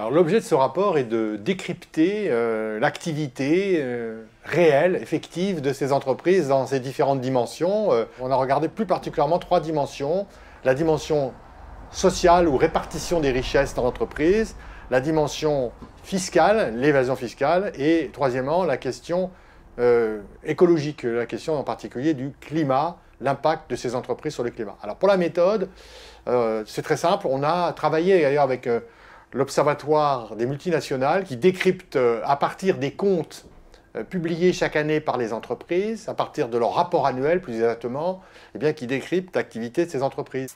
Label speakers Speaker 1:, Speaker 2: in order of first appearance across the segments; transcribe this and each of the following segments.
Speaker 1: Alors l'objet de ce rapport est de décrypter l'activité réelle, effective de ces entreprises dans ces différentes dimensions. On a regardé plus particulièrement 3 dimensions. La dimension sociale ou répartition des richesses dans l'entreprise, la dimension fiscale, l'évasion fiscale, et troisièmement la question écologique, la question en particulier du climat, l'impact de ces entreprises sur le climat. Alors pour la méthode, c'est très simple, on a travaillé d'ailleurs avec l'Observatoire des multinationales qui décrypte à partir des comptes publiés chaque année par les entreprises, à partir de leur rapport annuel plus exactement, eh bien, qui décrypte l'activité de ces entreprises.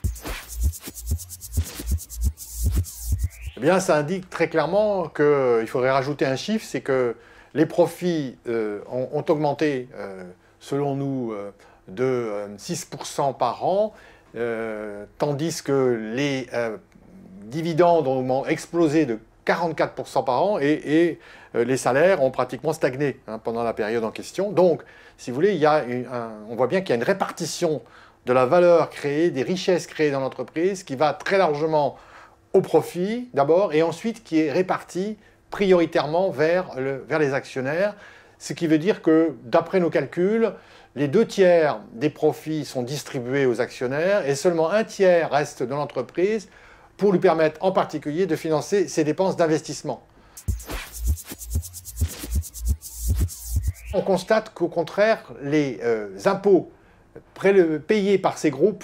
Speaker 1: Eh bien, ça indique très clairement qu'il faudrait rajouter un chiffre, c'est que les profits ont augmenté, selon nous, de 6% par an, tandis que les dividendes ont explosé de 44% par an et les salaires ont pratiquement stagné pendant la période en question. Donc, si vous voulez, on voit bien qu'il y a une répartition de la valeur créée, des richesses créées dans l'entreprise qui va très largement au profit d'abord et ensuite qui est répartie prioritairement vers les actionnaires. Ce qui veut dire que, d'après nos calculs, les 2/3 des profits sont distribués aux actionnaires et seulement 1/3 reste dans l'entreprise pour lui permettre en particulier de financer ses dépenses d'investissement. On constate qu'au contraire, les impôts payés par ces groupes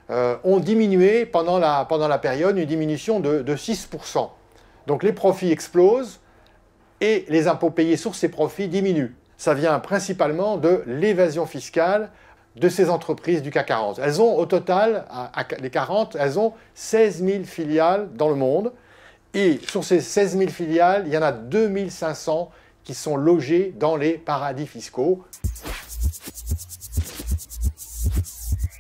Speaker 1: ont diminué pendant la période, une diminution de 6%. Donc les profits explosent et les impôts payés sur ces profits diminuent. Ça vient principalement de l'évasion fiscale de ces entreprises du CAC 40. Elles ont au total, les 40, elles ont 16 000 filiales dans le monde. Et sur ces 16 000 filiales, il y en a 2 500 qui sont logées dans les paradis fiscaux.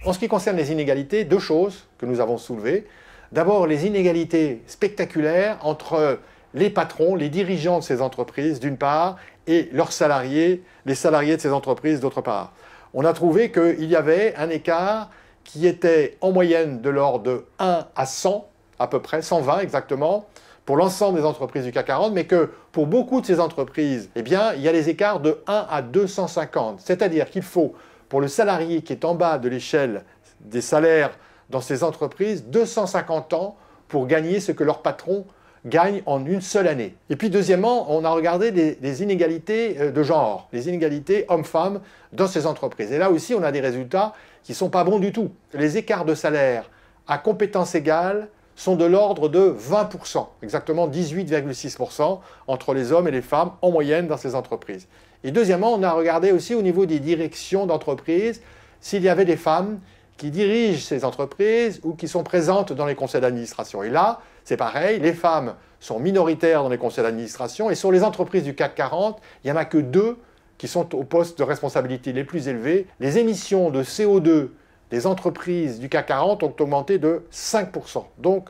Speaker 1: En ce qui concerne les inégalités, 2 choses que nous avons soulevées. D'abord, les inégalités spectaculaires entre les patrons, les dirigeants de ces entreprises, d'une part, et leurs salariés, les salariés de ces entreprises, d'autre part. On a trouvé qu'il y avait un écart qui était en moyenne de l'ordre de 1 à 100, à peu près, 120 exactement, pour l'ensemble des entreprises du CAC 40, mais que pour beaucoup de ces entreprises, eh bien, il y a des écarts de 1 à 250. C'est-à-dire qu'il faut, pour le salarié qui est en bas de l'échelle des salaires dans ces entreprises, 250 ans pour gagner ce que leur patron gagne en une seule année. Et puis deuxièmement, on a regardé les inégalités de genre, les inégalités hommes-femmes dans ces entreprises. Et là aussi, on a des résultats qui ne sont pas bons du tout. Les écarts de salaire à compétences égales sont de l'ordre de 20%, exactement 18,6% entre les hommes et les femmes en moyenne dans ces entreprises. Et deuxièmement, on a regardé aussi au niveau des directions d'entreprise s'il y avait des femmes qui dirigent ces entreprises ou qui sont présentes dans les conseils d'administration. Et là, c'est pareil, les femmes sont minoritaires dans les conseils d'administration et sur les entreprises du CAC 40, il n'y en a que 2 qui sont au poste de responsabilité les plus élevés. Les émissions de CO2 des entreprises du CAC 40 ont augmenté de 5%. Donc,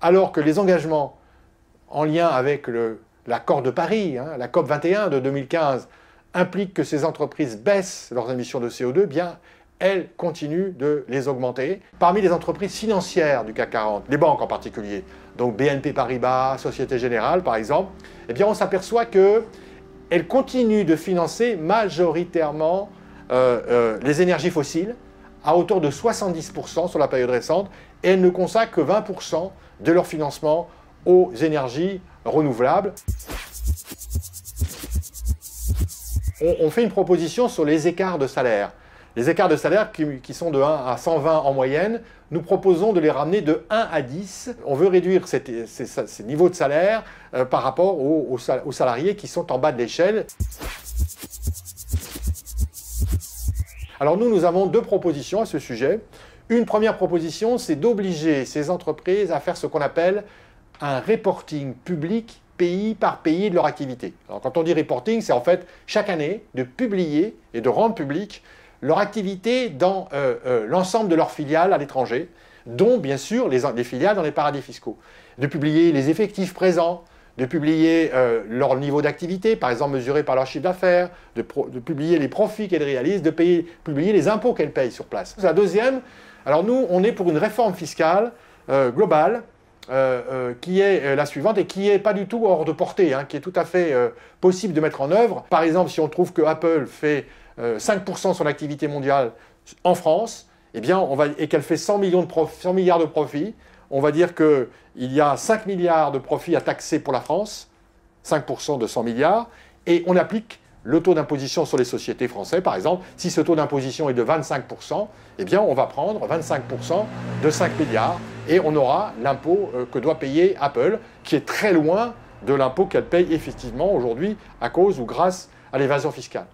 Speaker 1: alors que les engagements en lien avec l'accord de Paris, la COP 21 de 2015, impliquent que ces entreprises baissent leurs émissions de CO2, bien, elles continuent de les augmenter. Parmi les entreprises financières du CAC 40, les banques en particulier, donc BNP Paribas, Société Générale par exemple, eh bien on s'aperçoit qu'elles continuent de financer majoritairement les énergies fossiles à hauteur de 70% sur la période récente et elles ne consacrent que 20% de leur financement aux énergies renouvelables. On fait une proposition sur les écarts de salaire. Les écarts de salaire qui sont de 1 à 120 en moyenne, nous proposons de les ramener de 1 à 10. On veut réduire ces niveaux de salaire par rapport aux salariés qui sont en bas de l'échelle. Alors nous avons 2 propositions à ce sujet. Une première proposition, c'est d'obliger ces entreprises à faire ce qu'on appelle un reporting public pays par pays de leur activité. Alors quand on dit reporting, c'est en fait chaque année de publier et de rendre public leur activité dans l'ensemble de leurs filiales à l'étranger, dont bien sûr les filiales dans les paradis fiscaux. De publier les effectifs présents, de publier leur niveau d'activité, par exemple mesuré par leur chiffre d'affaires, de publier les profits qu'elles réalisent, de publier les impôts qu'elles payent sur place. La deuxième, alors nous, on est pour une réforme fiscale globale qui est la suivante et qui n'est pas du tout hors de portée, hein, qui est tout à fait possible de mettre en œuvre. Par exemple, si on trouve que Apple fait 5% de son activité mondiale en France, eh bien, et qu'elle fait 100 milliards de profits, on va dire qu'il y a 5 milliards de profits à taxer pour la France, 5% de 100 milliards, et on applique le taux d'imposition sur les sociétés français, par exemple. Si ce taux d'imposition est de 25%, eh bien, on va prendre 25% de 5 milliards et on aura l'impôt que doit payer Apple, qui est très loin de l'impôt qu'elle paye effectivement aujourd'hui à cause ou grâce à l'évasion fiscale.